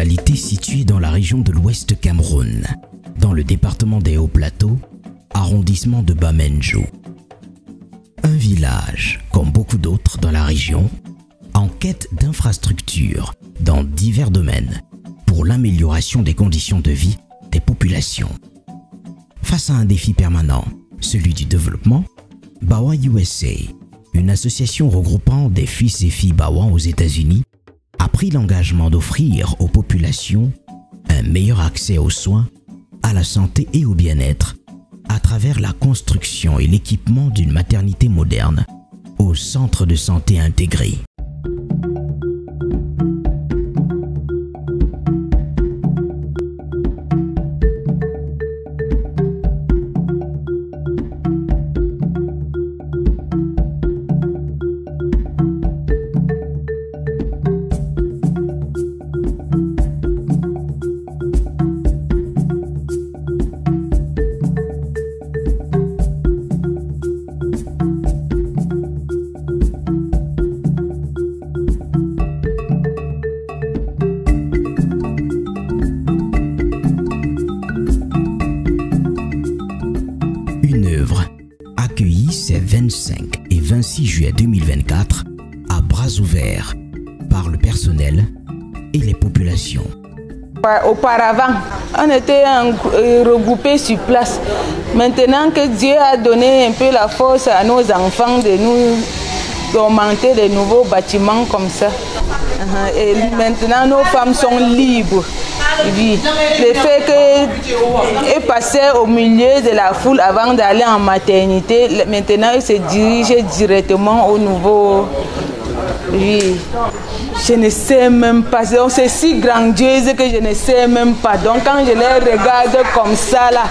localité située dans la région de l'Ouest Cameroun, dans le département des Hauts-Plateaux, arrondissement de Bamenjo. Un village, comme beaucoup d'autres dans la région, en quête d'infrastructures dans divers domaines pour l'amélioration des conditions de vie des populations. Face à un défi permanent, celui du développement, Bawa USA, une association regroupant des fils et filles Bawa aux États-Unis, a pris l'engagement d'offrir aux populations un meilleur accès aux soins, à la santé et au bien-être à travers la construction et l'équipement d'une maternité moderne au centre de santé intégré. Accueillie ces 25 et 26 juillet 2024 à bras ouverts par le personnel et les populations. Auparavant, on était regroupés sur place. Maintenant que Dieu a donné un peu la force à nos enfants de nous augmenter de nouveaux bâtiments comme ça. Et maintenant, nos femmes sont libres. Oui. Le fait qu'elles passaient au milieu de la foule avant d'aller en maternité, maintenant elles se dirigent directement au nouveau. Oui. Je ne sais même pas. C'est si grandiose que je ne sais même pas. Donc quand je les regarde comme ça, là,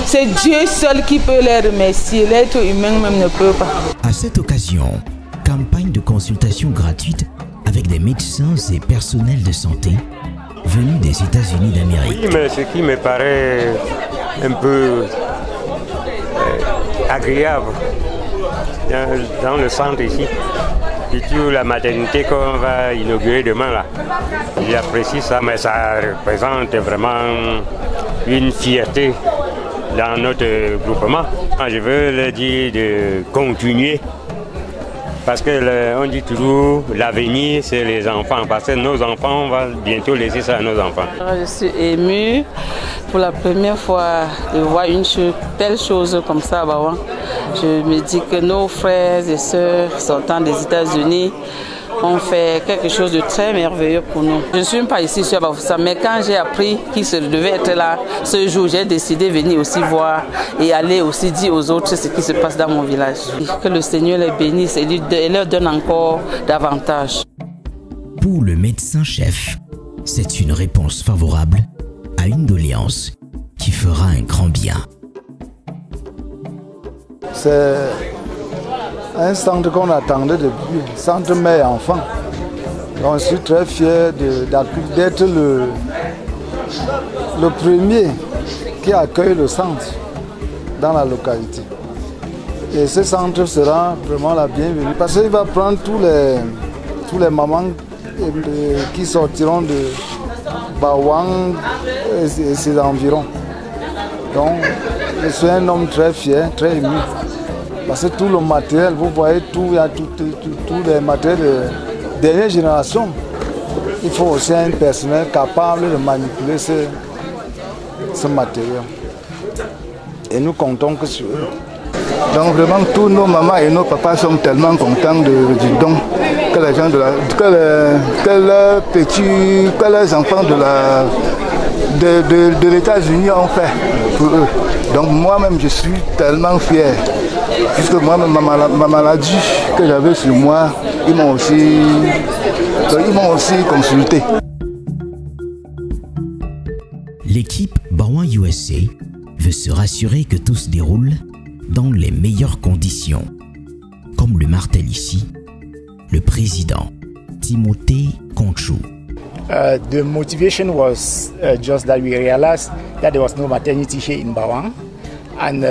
c'est Dieu seul qui peut les remercier. L'être humain même ne peut pas. À cette occasion, campagne de consultation gratuite avec des médecins et personnels de santé venus des États-Unis d'Amérique. Oui, mais ce qui me paraît un peu agréable dans le centre ici, surtout la maternité qu'on va inaugurer demain là. J'apprécie ça, mais ça représente vraiment une fierté dans notre groupement. Je veux leur dire de continuer. Parce qu'on dit toujours l'avenir c'est les enfants, parce que nos enfants, on va bientôt laisser ça à nos enfants. Je suis émue pour la première fois de voir une telle chose comme ça à Bawa. Je me dis que nos frères et sœurs sortant des États-Unis ont fait quelque chose de très merveilleux pour nous. Je ne suis même pas ici sur Bafoussam, mais quand j'ai appris qu'ils devaient être là ce jour, j'ai décidé de venir aussi voir et aller aussi dire aux autres ce qui se passe dans mon village. Que le Seigneur les bénisse et leur donne encore davantage. Pour le médecin-chef, c'est une réponse favorable à une doléance qui fera un grand bien. C'est un centre qu'on attendait depuis, centre mère-enfant. Donc je suis très fier d'être le premier qui accueille le centre dans la localité. Et ce centre sera vraiment la bienvenue parce qu'il va prendre tous les mamans qui sortiront de Bawang et ses environs. Donc je suis un homme très fier, très ému. Parce que tout le matériel, vous voyez, il y a tous les matériels de dernière génération. Il faut aussi un personnel capable de manipuler ce matériel. Et nous comptons que sur eux. Donc vraiment, tous nos mamans et nos papas sont tellement contents du don que les gens que les enfants de l'États-Unis ont fait pour eux. Donc moi-même, je suis tellement fier. Puisque moi-même, ma maladie que j'avais sur moi, ils m'ont aussi consulté. L'équipe Bawa USA veut se rassurer que tout se déroule dans les meilleures conditions. Comme le martèle ici, le président Timothée Conchou. The motivation was just that we realized that there was no maternity here in Bawang, and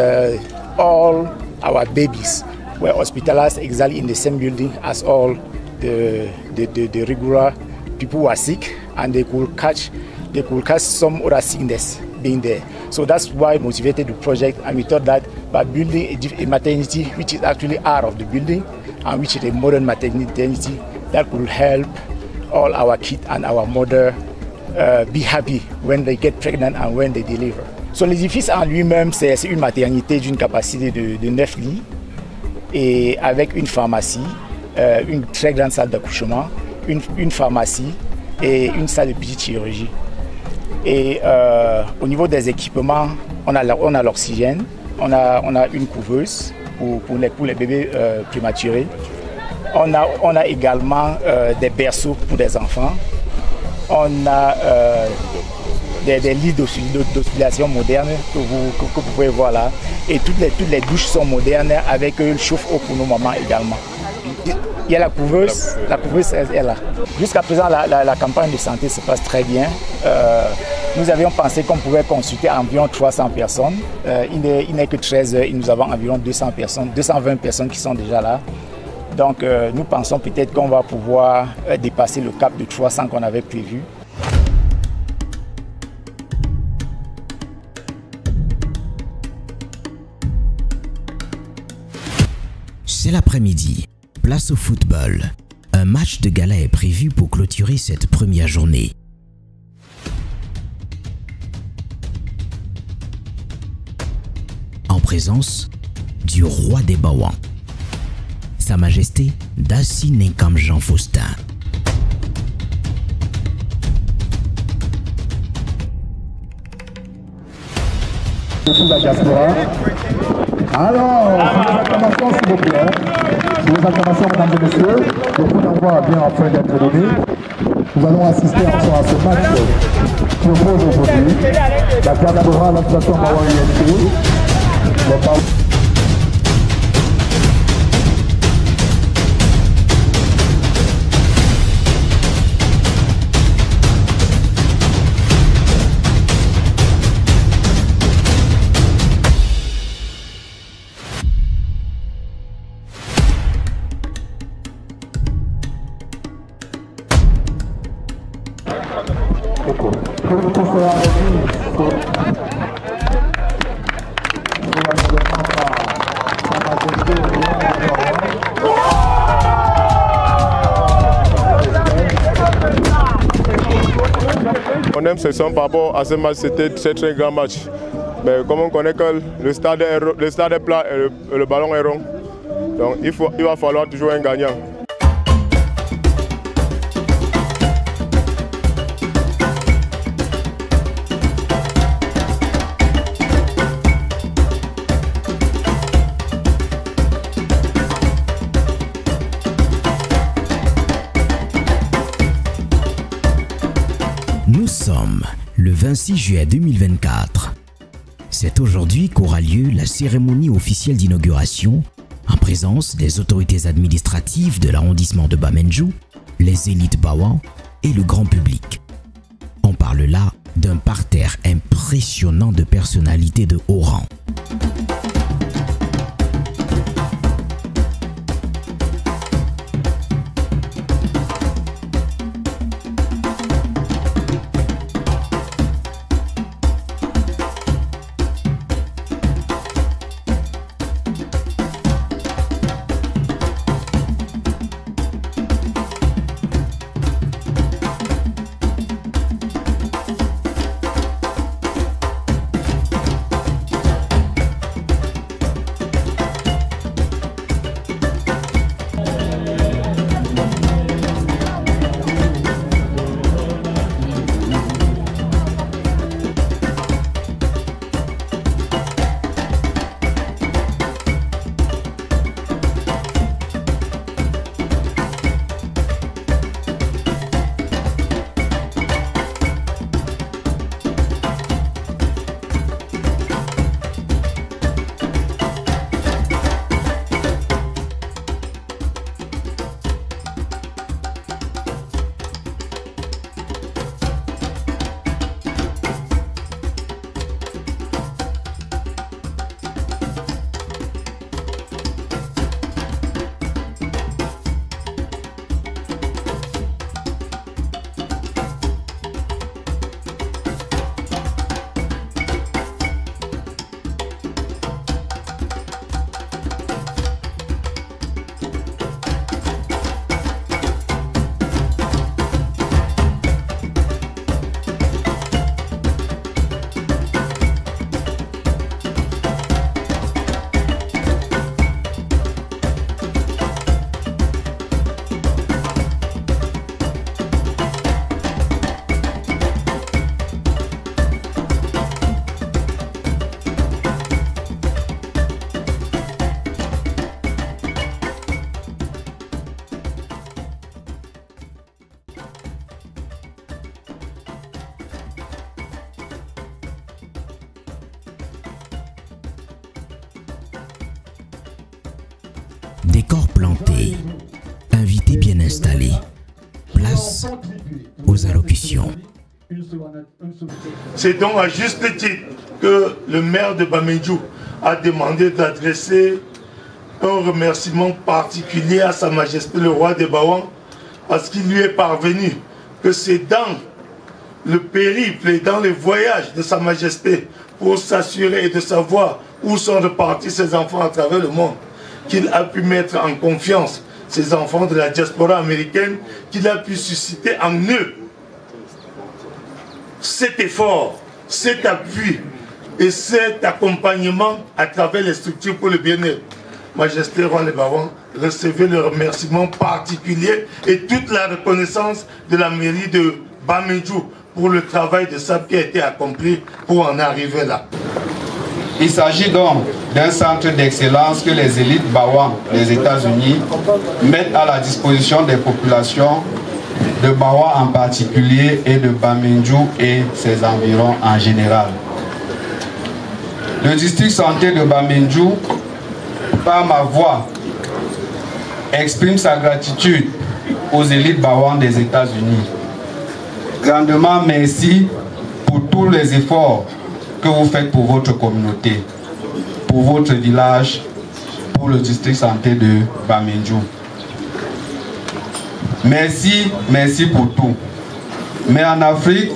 all our babies were hospitalized exactly in the same building as all the regular people who are sick. and they could catch some other sickness being there. So that's why we motivated the project, and we thought that by building a maternity which is actually out of the building and which is a modern maternity, that could help all our kids and our mother be happy when they get pregnant and when they deliver. So l'édifice en lui-même, c'est une maternité d'une capacité de 9 lits et avec une pharmacie, une très grande salle d'accouchement, une pharmacie et une salle de petite chirurgie. Et au niveau des équipements, on a l'oxygène, on a une couveuse pour les bébés prématurés. On a également des berceaux pour des enfants. On a des lits d'hospitalisation modernes que vous pouvez voir là. Et toutes les douches sont modernes avec le chauffe-eau pour nos mamans également. Il y a la couveuse est là. Jusqu'à présent, la campagne de santé se passe très bien. Nous avions pensé qu'on pouvait consulter environ 300 personnes. Il n'est que 13 heures et nous avons environ 220 personnes qui sont déjà là. Donc nous pensons peut-être qu'on va pouvoir dépasser le cap de 300 qu'on avait prévu. C'est l'après-midi, place au football. Un match de gala est prévu pour clôturer cette première journée. En présence du roi des Bawans, Sa Majesté Dassi Nenkam Jean Faustin. La diaspora. Alors, les acclamations s'il vous plaît. Les acclamations, mesdames et messieurs. Le coup d'envoi vient en train d'être donné. Nous allons assister encore à ce match qui oppose aujourd'hui la diaspora, l'association Bawan INC. On aime ce son par rapport à ce match, c'était un très grand match. Mais comme on connaît que le stade est plat et le ballon est rond, donc il va falloir toujours un gagnant. Nous sommes le 26 juillet 2024. C'est aujourd'hui qu'aura lieu la cérémonie officielle d'inauguration en présence des autorités administratives de l'arrondissement de Bamenjou, les élites Bawan et le grand public. On parle là d'un parterre impressionnant de personnalités de haut rang. Décor planté, invités bien installés, place aux allocutions. C'est donc à juste titre que le maire de Bamendjou a demandé d'adresser un remerciement particulier à Sa Majesté le roi des Bawang, parce qu'il lui est parvenu que c'est dans le périple et dans le voyage de Sa Majesté pour s'assurer et de savoir où sont repartis ses enfants à travers le monde qu'il a pu mettre en confiance ces enfants de la diaspora américaine, qu'il a pu susciter en eux cet effort, cet appui et cet accompagnement à travers les structures pour le bien-être. Majesté Roi des Bawang, recevez le remerciement particulier et toute la reconnaissance de la mairie de Bamendjou pour le travail de SAP qui a été accompli pour en arriver là. Il s'agit donc d'un centre d'excellence que les élites Bawang des États-Unis mettent à la disposition des populations de Bawang en particulier et de Bamendjou et ses environs en général. Le district santé de Bamendjou, par ma voix, exprime sa gratitude aux élites Bawang des États-Unis. Grandement merci pour tous les efforts que vous faites pour votre communauté, pour votre village, pour le district santé de Bamendjou. Merci, merci pour tout. Mais en Afrique,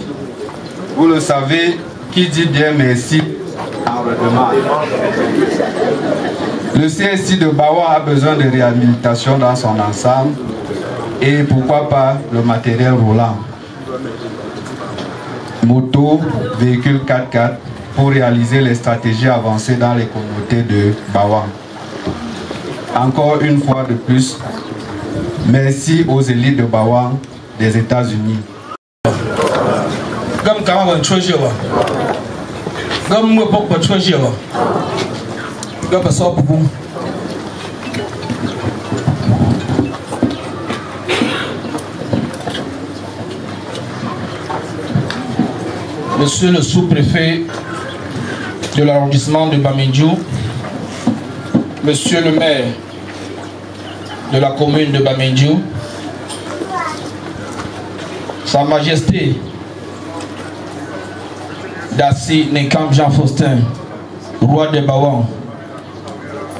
vous le savez, qui dit bien merci en redemande. Le CSI de Bawang a besoin de réhabilitation dans son ensemble et pourquoi pas le matériel roulant. Moto, véhicules 4x4 pour réaliser les stratégies avancées dans les communautés de Bawang. Encore une fois de plus, merci aux élites de Bawang des États-Unis. Monsieur le sous-préfet de l'arrondissement de Bamendjou, Monsieur le maire de la commune de Bamendjou, Sa Majesté Dassi Nekam Jean Faustin, roi des Bawang,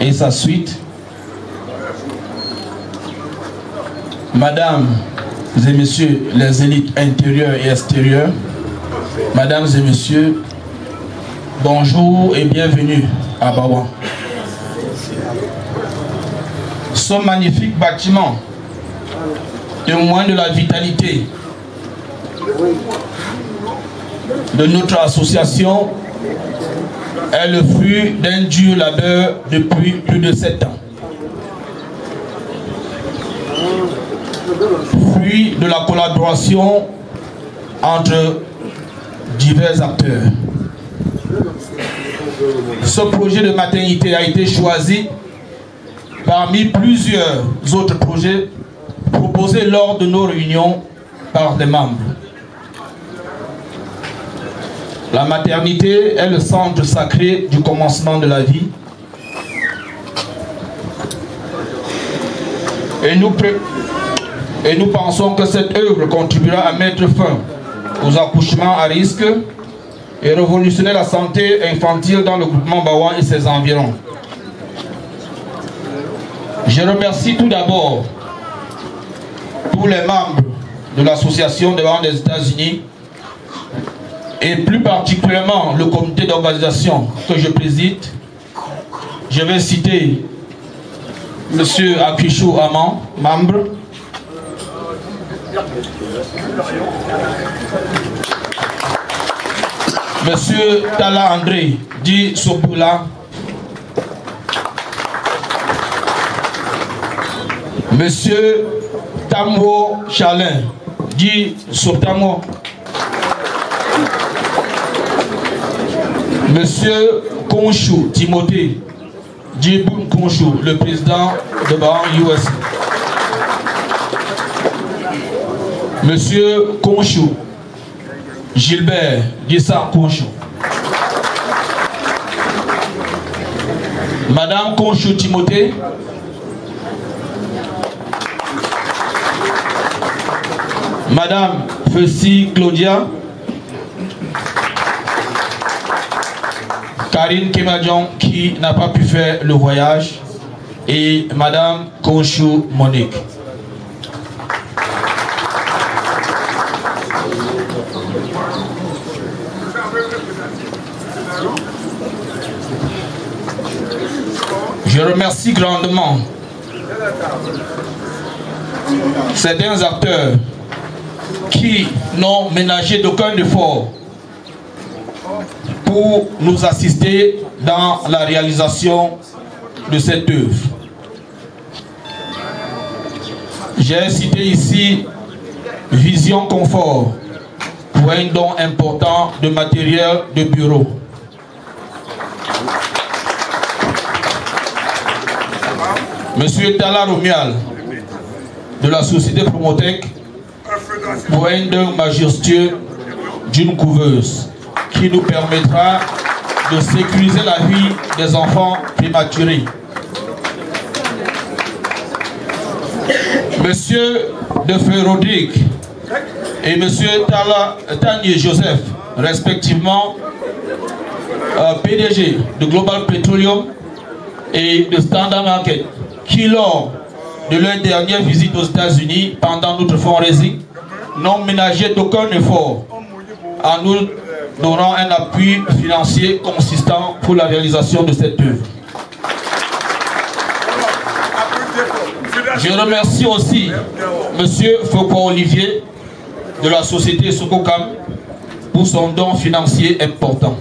et sa suite, Mesdames et Messieurs les élites intérieures et extérieures, Mesdames et Messieurs, bonjour et bienvenue à Bawang. Ce magnifique bâtiment, témoin de la vitalité de notre association, est le fruit d'un dur labeur depuis plus de 7 ans. Fruit de la collaboration entre divers acteurs. Ce projet de maternité a été choisi parmi plusieurs autres projets proposés lors de nos réunions par des membres. La maternité est le centre sacré du commencement de la vie. Et nous pensons que cette œuvre contribuera à mettre fin aux accouchements à risque et révolutionner la santé infantile dans le groupement Bawang et ses environs. Je remercie tout d'abord tous les membres de l'association des Bawang des États-Unis et plus particulièrement le comité d'organisation que je préside. Je vais citer M. Akishu Aman, membre, Monsieur Tala André, dit Sopula, Monsieur Tamwo Chalin, dit Sotamo, Monsieur Konshu Timothée, dit Boum Konshu, le président de Bawang US. Monsieur Konshu Gilbert Gissa Konshu. Madame Konshu Timothée, Madame Fessi Claudia, Karine Kemadjon qui n'a pas pu faire le voyage et Madame Konchou Monique. Je remercie grandement certains acteurs qui n'ont ménagé d'aucun effort pour nous assister dans la réalisation de cette œuvre. J'ai cité ici Vision Confort pour un don important de matériel de bureau. Monsieur Tala Romial de la société Promotec pour un don majestueux d'une couveuse qui nous permettra de sécuriser la vie des enfants prématurés. Monsieur Defeu Rodrigue et Monsieur Tanier Joseph, respectivement PDG de Global Petroleum et de Standard Market, qui lors de leur dernière visite aux États-Unis pendant notre fundraising n'ont ménagé d'aucun effort en nous donnant un appui financier consistant pour la réalisation de cette œuvre. Je remercie aussi M. Foucault-Olivier de la société Sokokam pour son don financier important.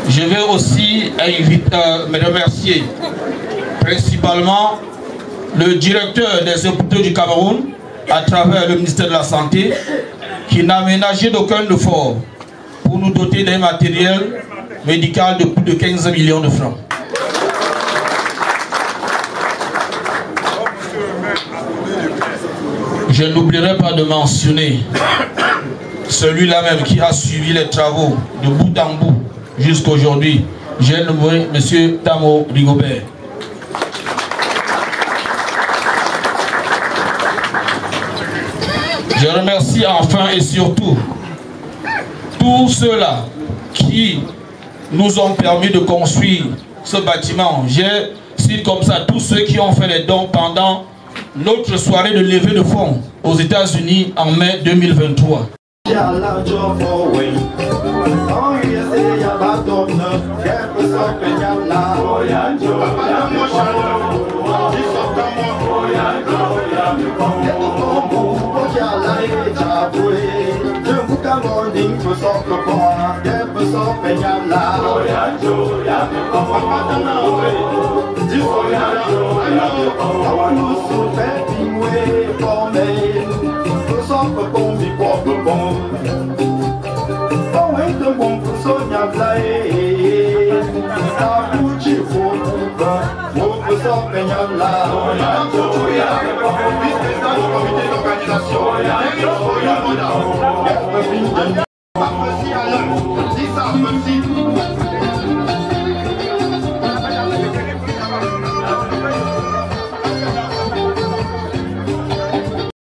Je vais aussi me remercier principalement le directeur des hôpitaux du Cameroun à travers le ministère de la Santé qui n'a ménagé d'aucun effort pour nous doter d'un matériel médical de plus de 15 millions de francs. Je n'oublierai pas de mentionner celui-là même qui a suivi les travaux de bout en bout jusqu'à aujourd'hui. J'ai nommé M. Tamo Rigobert. Je remercie enfin et surtout tous ceux-là qui nous ont permis de construire ce bâtiment. J'ai cité comme ça tous ceux qui ont fait les dons pendant notre soirée de levée de fonds aux États-Unis en mai 2023.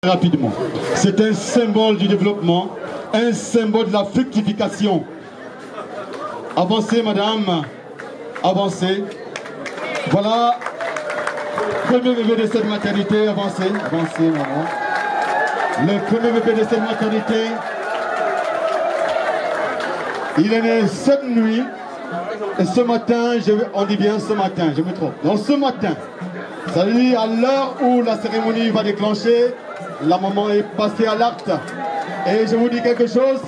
Rapidement. C'est un symbole du développement, un symbole de la fructification. Avancez, madame. Avancez. Voilà. Premier bébé de cette maternité. Avancez. Avancez, maman. Le premier bébé de cette maternité. Il est né cette nuit. Et ce matin, on dit bien ce matin, je me trompe. Donc ce matin, ça veut dire à l'heure où la cérémonie va déclencher, la maman est passée à l'acte. Et je vous dis quelque chose,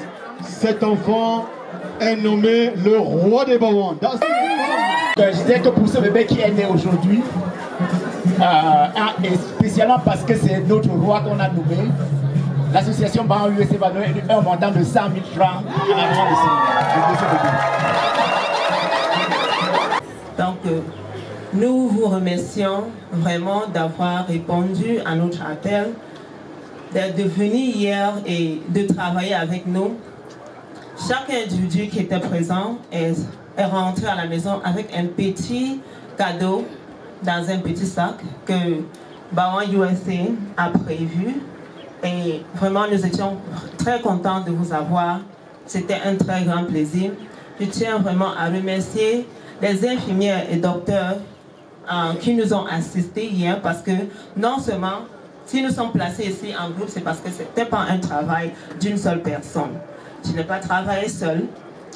cet enfant est nommé le roi des Bawans. Je disais que pour ce bébé qui est né aujourd'hui, et spécialement parce que c'est notre roi qu'on a nommé, l'association Bawan USA va donner un montant de 100 000 francs à la maman de ce bébé. Donc, nous vous remercions vraiment d'avoir répondu à notre appel, d'être venu hier et de travailler avec nous. Chaque individu qui était présent est rentré à la maison avec un petit cadeau dans un petit sac que Bawan USA a prévu. Et vraiment, nous étions très contents de vous avoir. C'était un très grand plaisir. Je tiens vraiment à remercier les infirmières et docteurs qui nous ont assistés hier parce que non seulement, si nous sommes placés ici en groupe, c'est parce que ce n'était pas un travail d'une seule personne. Je n'ai pas travaillé seul.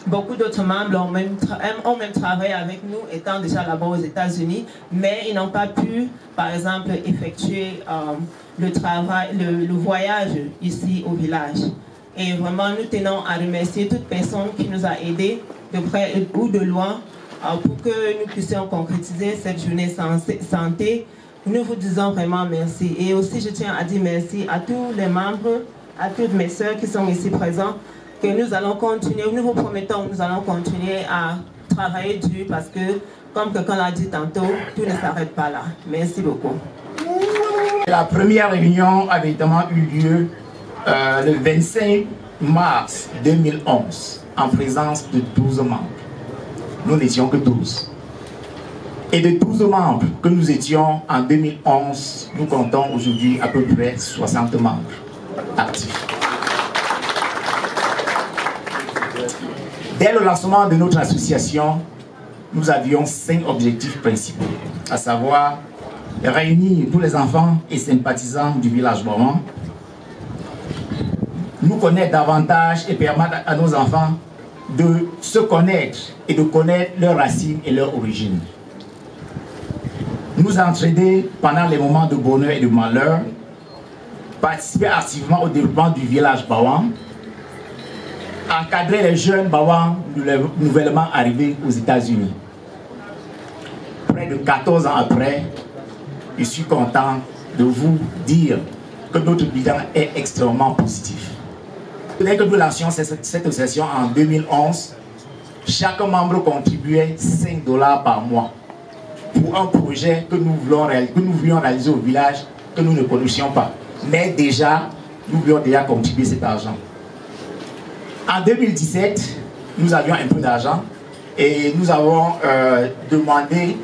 Beaucoup d'autres membres ont même travaillé avec nous, étant déjà là-bas aux États-Unis, mais ils n'ont pas pu, par exemple, effectuer le travail, le voyage ici au village. Et vraiment, nous tenons à remercier toute personne qui nous a aidés, de près ou de loin, pour que nous puissions concrétiser cette journée santé. Nous vous disons vraiment merci. Et aussi, je tiens à dire merci à tous les membres, à toutes mes sœurs qui sont ici présentes, que nous allons continuer, nous vous promettons que nous allons continuer à travailler dur parce que, comme quelqu'un l'a dit tantôt, tout ne s'arrête pas là. Merci beaucoup. La première réunion avait évidemment eu lieu le 25 mars 2011 en présence de 12 membres. Nous n'étions que 12. Et de 12 membres que nous étions en 2011, nous comptons aujourd'hui à peu près 60 membres actifs. Dès le lancement de notre association, nous avions 5 objectifs principaux, à savoir réunir tous les enfants et sympathisants du village Bawan, nous connaître davantage et permettre à nos enfants de se connaître et de connaître leurs racines et leur origine. Nous entraider pendant les moments de bonheur et de malheur, participer activement au développement du village Bawan, encadrer les jeunes Bawan nouvellement arrivés aux États-Unis. Près de 14 ans après, je suis content de vous dire que notre bilan est extrêmement positif. Dès que nous lancions cette association en 2011, chaque membre contribuait 5 $ par mois pour un projet que nous voulions réaliser au village que nous ne connaissions pas. Mais déjà, nous voulions déjà contribuer cet argent. En 2017, nous avions un peu d'argent et nous avons demandé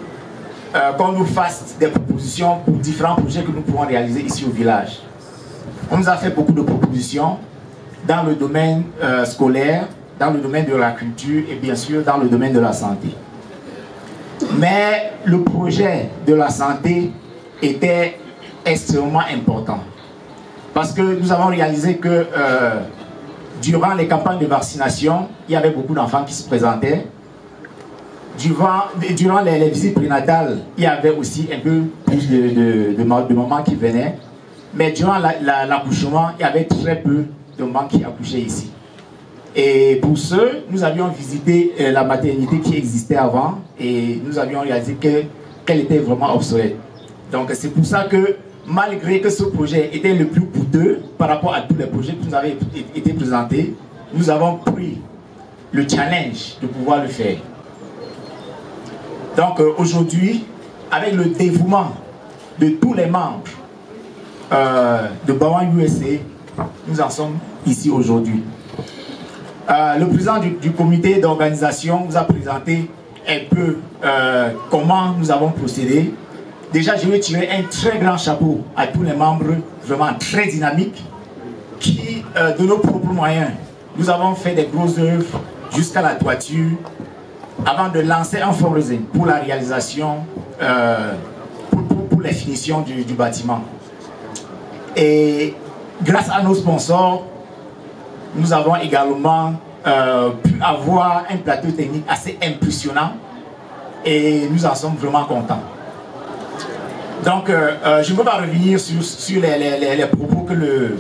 qu'on nous fasse des propositions pour différents projets que nous pouvons réaliser ici au village. On nous a fait beaucoup de propositions dans le domaine scolaire, dans le domaine de la culture et bien sûr dans le domaine de la santé. Mais le projet de la santé était extrêmement important parce que nous avons réalisé que durant les campagnes de vaccination, il y avait beaucoup d'enfants qui se présentaient. Durant les visites prénatales, il y avait aussi un peu plus de mamans qui venaient. Mais durant l'accouchement, il y avait très peu de mamans qui accouchaient ici. Et pour ce, nous avions visité la maternité qui existait avant et nous avions réalisé qu'elle était vraiment obsolète. Donc c'est pour ça que malgré que ce projet était le plus coûteux par rapport à tous les projets qui nous avaient été présentés, nous avons pris le challenge de pouvoir le faire. Donc aujourd'hui, avec le dévouement de tous les membres de Bawan USA, nous en sommes ici aujourd'hui. Le président du comité d'organisation nous a présenté un peu comment nous avons procédé. Déjà, je vais tirer un très grand chapeau à tous les membres vraiment très dynamiques qui, de nos propres moyens, nous avons fait des grosses œuvres jusqu'à la toiture avant de lancer un fundraising pour la réalisation, pour les finitions du bâtiment. Et grâce à nos sponsors, nous avons également pu avoir un plateau technique assez impressionnant et nous en sommes vraiment contents. Donc, je ne peux pas revenir sur les propos que le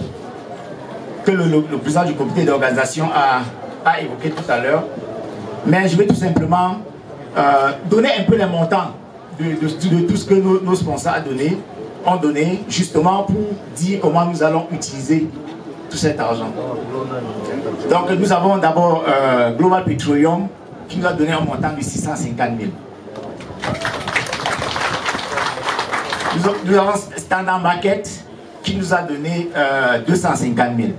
président du comité d'organisation a évoqué tout à l'heure, mais je vais tout simplement donner un peu les montants de tout ce que nos sponsors ont donné, justement pour dire comment nous allons utiliser tout cet argent. Donc, nous avons d'abord Global Petroleum qui nous a donné un montant de 650 000. Nous avons Standard Market qui nous a donné 250 000.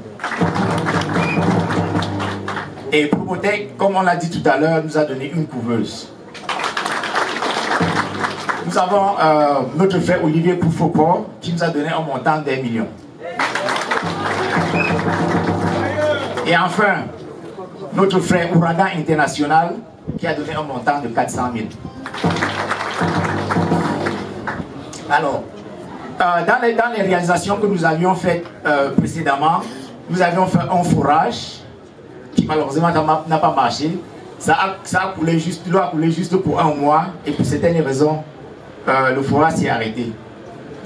Et Probotech, comme on l'a dit tout à l'heure, nous a donné une couveuse. Nous avons notre frère Olivier Koufoko qui nous a donné un montant d'1 million. Et enfin, notre frère Ouragan International qui a donné un montant de 400 000. Alors, dans les réalisations que nous avions faites précédemment, nous avions fait un forage qui malheureusement n'a pas marché. Ça a coulé juste, l'eau a coulé juste pour 1 mois et pour certaines raisons, le forage s'est arrêté.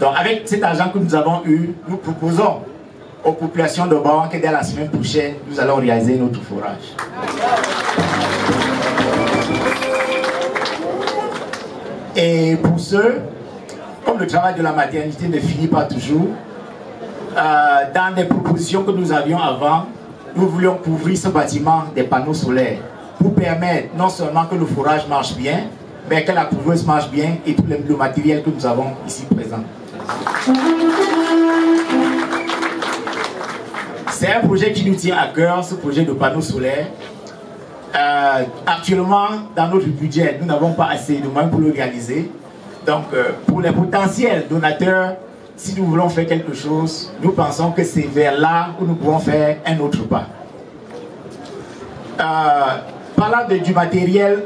Donc avec cet argent que nous avons eu, nous proposons aux populations de Bawan que dès la semaine prochaine, nous allons réaliser notre forage. Et pour ceux, comme le travail de la maternité ne finit pas toujours, dans des propositions que nous avions avant, nous voulions couvrir ce bâtiment des panneaux solaires pour permettre non seulement que le forage marche bien, mais que la couveuse marche bien et tout le matériel que nous avons ici présent. C'est un projet qui nous tient à cœur, ce projet de panneaux solaires. Actuellement, dans notre budget, nous n'avons pas assez de moyens pour le réaliser. Donc, pour les potentiels donateurs, si nous voulons faire quelque chose, nous pensons que c'est vers là où nous pouvons faire un autre pas. Parlant du matériel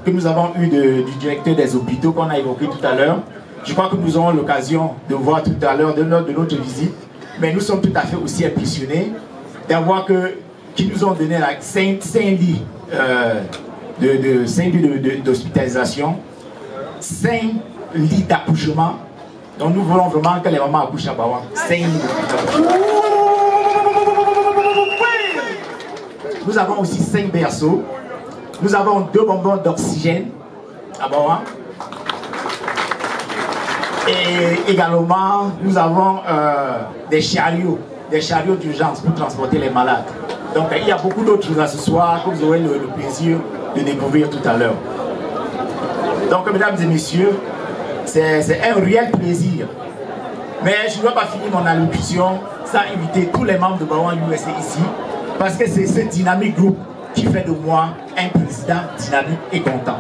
que nous avons eu du directeur des hôpitaux qu'on a évoqué tout à l'heure, je crois que nous aurons l'occasion de voir tout à l'heure de notre visite, mais nous sommes tout à fait aussi impressionnés d'avoir qu'ils nous ont donné 5 lits d'hospitalisation, 5 lits d'accouchement. Donc nous voulons vraiment que les mamans accouchent à Bawan. 5 lits d'accouchement. Nous avons aussi 5 berceaux. Nous avons 2 bonbons d'oxygène à Bawan. Et également, nous avons des chariots d'urgence pour transporter les malades. Donc il y a beaucoup d'autres accessoires que vous aurez le plaisir de découvrir tout à l'heure. Donc mesdames et messieurs, c'est un réel plaisir. Mais je ne dois pas finir mon allocution sans inviter tous les membres de Bawan USA ici, parce que c'est ce dynamique groupe qui fait de moi un président dynamique et content.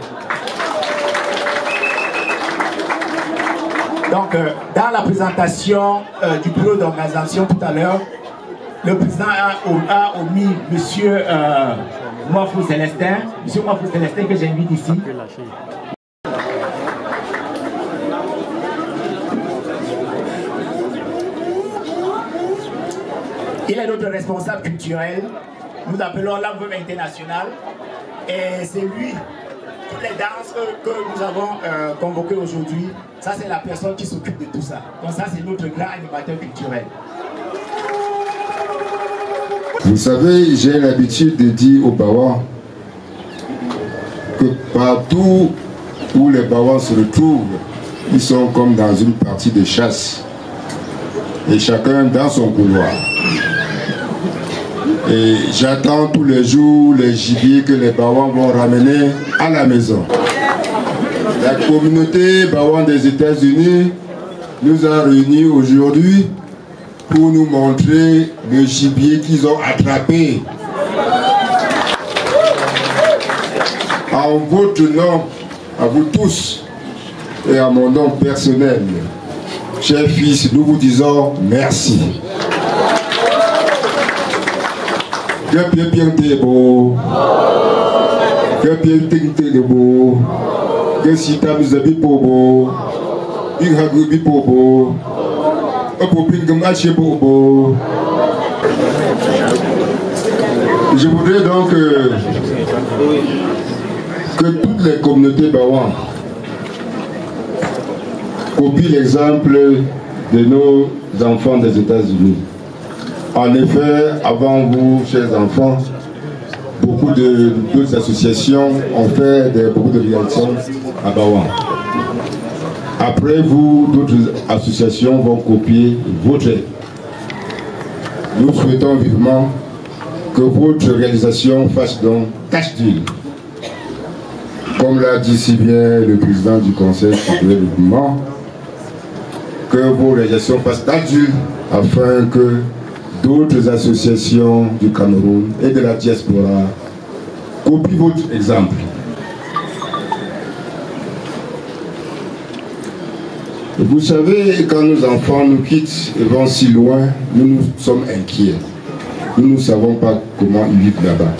Donc, dans la présentation du bureau d'organisation tout à l'heure, le président a omis M. Mwafou Célestin, que j'invite ici. Il est notre responsable culturel, nous appelons l'Enveloppe internationale, et c'est lui. Toutes les danses que nous avons convoquées aujourd'hui, ça c'est la personne qui s'occupe de tout ça. Donc ça c'est notre grand animateur culturel. Vous savez, j'ai l'habitude de dire aux Bawans que partout où les Bawans se retrouvent, ils sont comme dans une partie de chasse. Et chacun dans son couloir. Et j'attends tous les jours les gibiers que les Bawans vont ramener à la maison. La communauté Bawan des États-Unis nous a réunis aujourd'hui pour nous montrer le gibier qu'ils ont attrapé. En votre nom, à vous tous, et à mon nom personnel, chers fils, nous vous disons merci. Que bien t'es beau, que bien t'es beau, que si t'as mis un bipobo, il a un bipobo, un popin comme un chebobo. Je voudrais donc que toutes les communautés Bawan copient l'exemple de nos enfants des États-Unis. En effet, avant vous, chers enfants, beaucoup d'autres associations ont fait beaucoup de réactions à Bawan. Après vous, d'autres associations vont copier votre aide. Nous souhaitons vivement que votre réalisation fasse donc tâche d'huile. Comme l'a dit si bien le président du Conseil supérieur du mouvement, que vos réalisations fassent tâche d'huile afin que d'autres associations du Cameroun et de la diaspora copient votre exemple. Vous savez, quand nos enfants nous quittent et vont si loin, nous sommes inquiets. Nous ne savons pas comment ils vivent là-bas.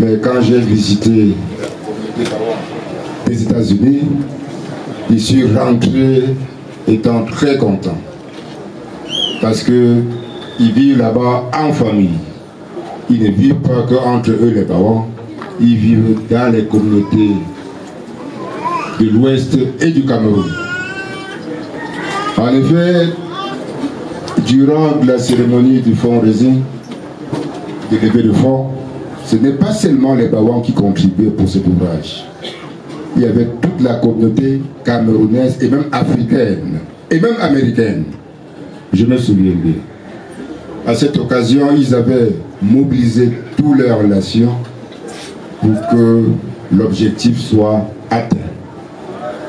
Mais quand j'ai visité les États-Unis, je suis rentré étant très content. Parce qu'ils vivent là-bas en famille. Ils ne vivent pas qu'entre eux les parents, ils vivent dans les communautés de l'Ouest et du Cameroun. En effet, durant la cérémonie du fundraising, de levée de fonds, ce n'est pas seulement les Bawans qui contribuaient pour cet ouvrage. Il y avait toute la communauté camerounaise et même africaine, et même américaine. Je me souviens bien. À cette occasion, ils avaient mobilisé toutes leurs relations pour que l'objectif soit atteint.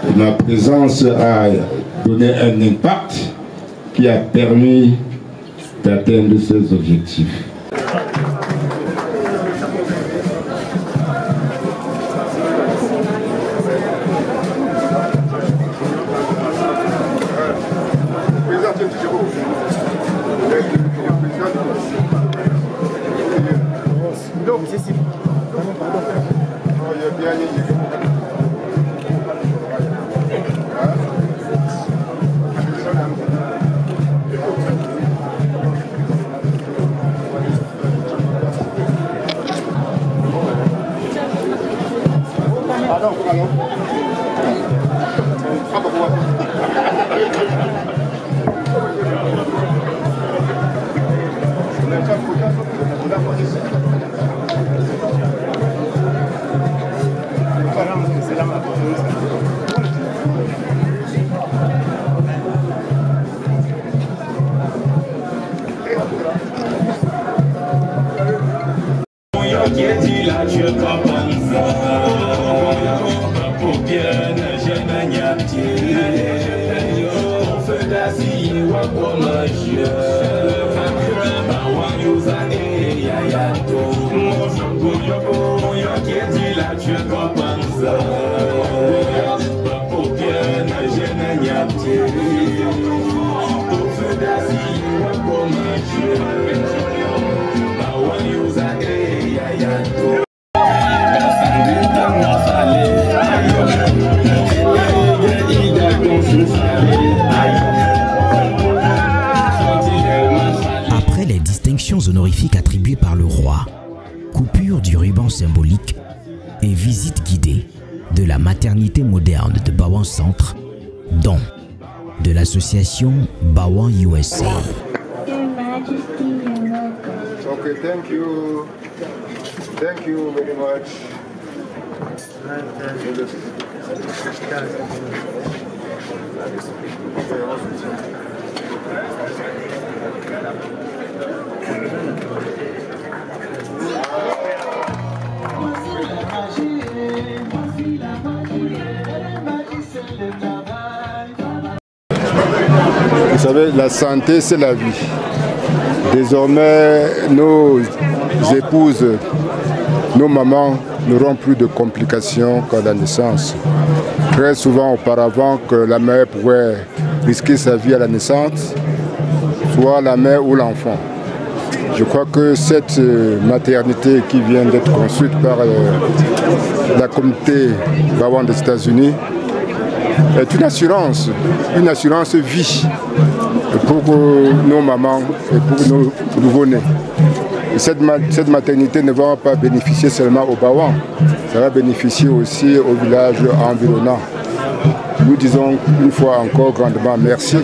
Et ma présence a donné un impact qui a permis d'atteindre ces objectifs. Après les distinctions honorifiques attribuées par le roi, coupure du ruban symbolique et visite guidée de la maternité moderne de Bawan Centre, don de l'association Bawan USA. Okay, thank you. Thank you very much. Vous savez, la santé, c'est la vie. Désormais, nos épouses, nos mamans n'auront plus de complications qu'à la naissance. Très souvent auparavant, que la mère pouvait risquer sa vie à la naissance, soit la mère ou l'enfant. Je crois que cette maternité qui vient d'être construite par la communauté Bawan des États-Unis est une assurance vie pour nos mamans et pour nos nouveau-nés. Cette maternité ne va pas bénéficier seulement aux Bawans, ça va bénéficier aussi aux villages environnants. Nous disons une fois encore grandement merci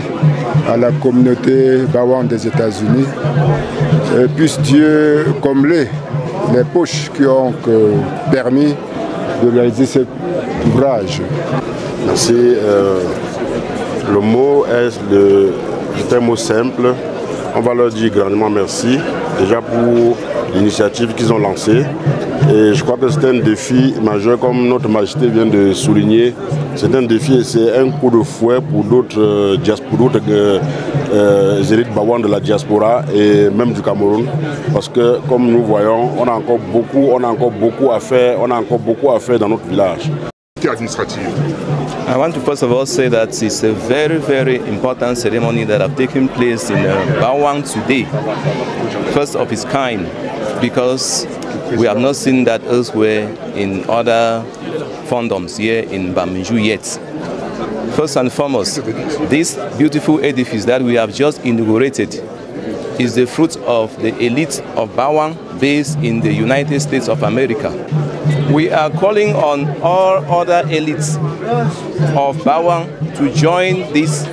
à la communauté Bawan des États-Unis. Et puisse Dieu combler les poches qui ont permis de réaliser cet ouvrage. Merci. Le mot est un mot simple. On va leur dire grandement merci déjà pour l'initiative qu'ils ont lancée. Et je crois que c'est un défi majeur, comme notre Majesté vient de souligner. C'est un défi et c'est un coup de fouet pour d'autres élites Bawan de la diaspora et même du Cameroun. Parce que comme nous voyons, on a encore beaucoup à faire dans notre village. communauté administrative. I want to first of all say that it's a very, very important ceremony that have taken place in Bawang today. First of its kind, because we have not seen that elsewhere in other fondoms here in Bamenju yet. First and foremost, this beautiful edifice that we have just inaugurated is the fruit of the elite of Bawang based in the United States of America. We are calling on all other elites of Bawang to join this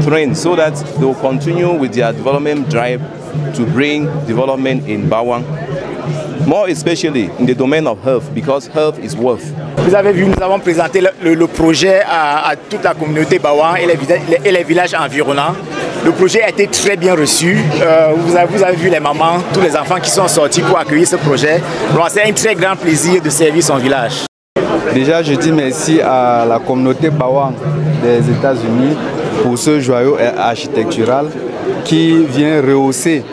trend so that they will continue with their development drive to bring development in Bawang, more especially in the domain of health, because health is wealth. Vous avez vu, nous avons présenté le projet à toute la communauté Bawang et les villages environnants. Le projet a été très bien reçu. Vous avez vu les mamans, tous les enfants qui sont sortis pour accueillir ce projet. C'est un très grand plaisir de servir son village. Déjà, je dis merci à la communauté Bawang des États-Unis pour ce joyau architectural qui vient rehausser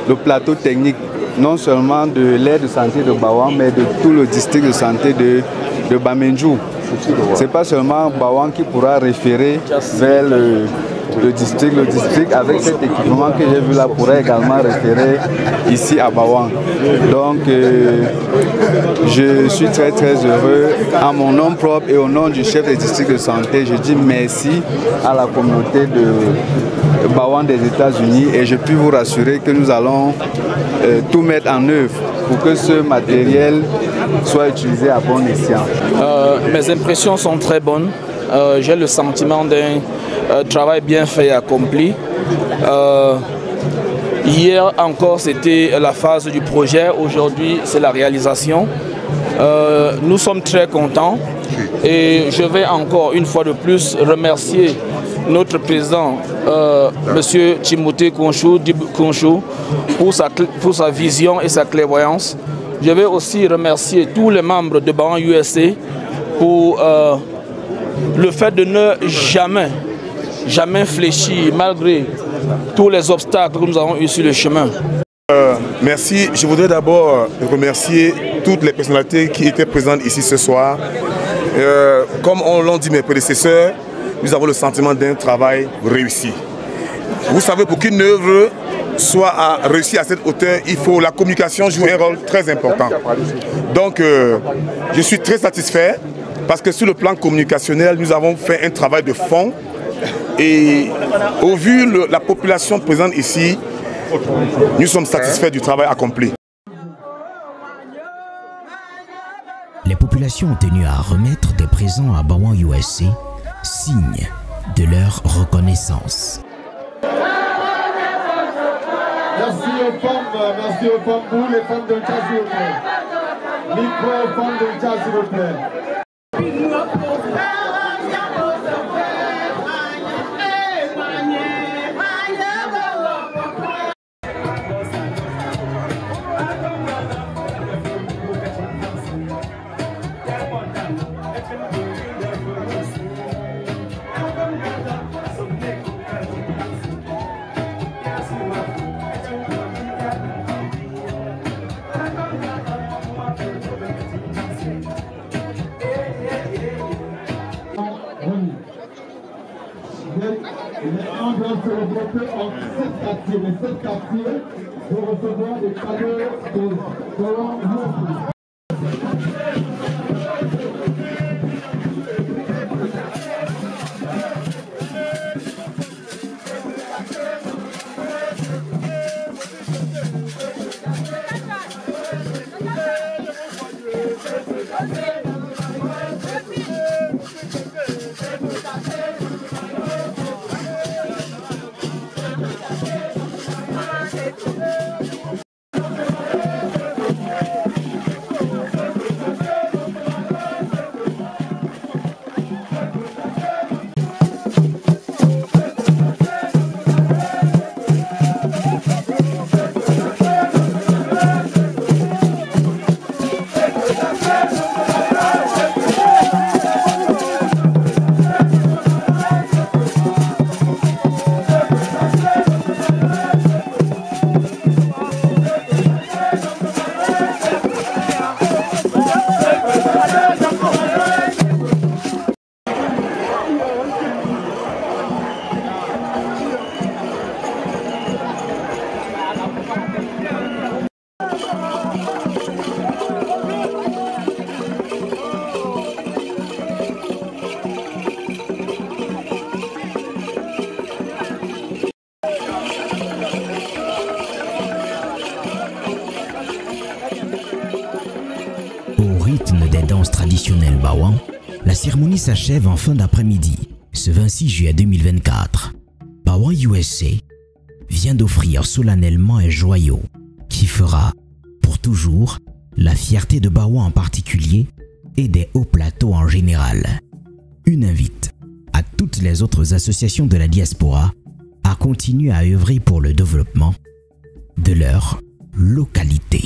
le plateau technique, non seulement de l'aire de santé de Bawang, mais de tout le district de santé de Bamenju. Ce n'est pas seulement Bawang qui pourra référer vers le district. Le district, avec cet équipement que j'ai vu là, pourrait également référer ici à Bawang. Donc, je suis très très heureux. À mon nom propre et au nom du chef des districts de santé, je dis merci à la communauté de Bawang des États-Unis et je puis vous rassurer que nous allons tout mettre en œuvre pour que ce matériel soit utilisé à bon escient. Mes impressions sont très bonnes. J'ai le sentiment d'un travail bien fait et accompli. Hier encore c'était la phase du projet, aujourd'hui c'est la réalisation. Nous sommes très contents et je vais encore une fois de plus remercier notre président, M. Timothée Konchou, pour sa vision et sa clairvoyance. Je vais aussi remercier tous les membres de Bawang USA pour le fait de ne jamais fléchir malgré tous les obstacles que nous avons eu sur le chemin. Merci. Je voudrais d'abord remercier toutes les personnalités qui étaient présentes ici ce soir. Comme l'ont dit mes prédécesseurs, nous avons le sentiment d'un travail réussi. Vous savez, pour qu'une œuvre soit réussie à cette hauteur, la communication joue un rôle très important. Donc, je suis très satisfait parce que sur le plan communicationnel, nous avons fait un travail de fond. Et au vu de la population présente ici, nous sommes satisfaits du travail accompli. Les populations ont tenu à remettre des présents à Bawang USA, signe de leur reconnaissance. Merci aux femmes, vous les femmes de jazz, s'il vous plaît. Micro aux femmes de jazz, s'il vous plaît. On doit se regrouper en 7 quartiers. Les 7 quartiers vont recevoir des cadeaux de Bawang USA. Au rythme des danses traditionnelles Bawan, la cérémonie s'achève en fin d'après-midi, ce 26 juillet 2024. Bawan USA vient d'offrir solennellement un joyau qui fera, pour toujours, la fierté de Bawan en particulier et des hauts plateaux en général. Une invite à toutes les autres associations de la diaspora à continuer à œuvrer pour le développement de leur localité.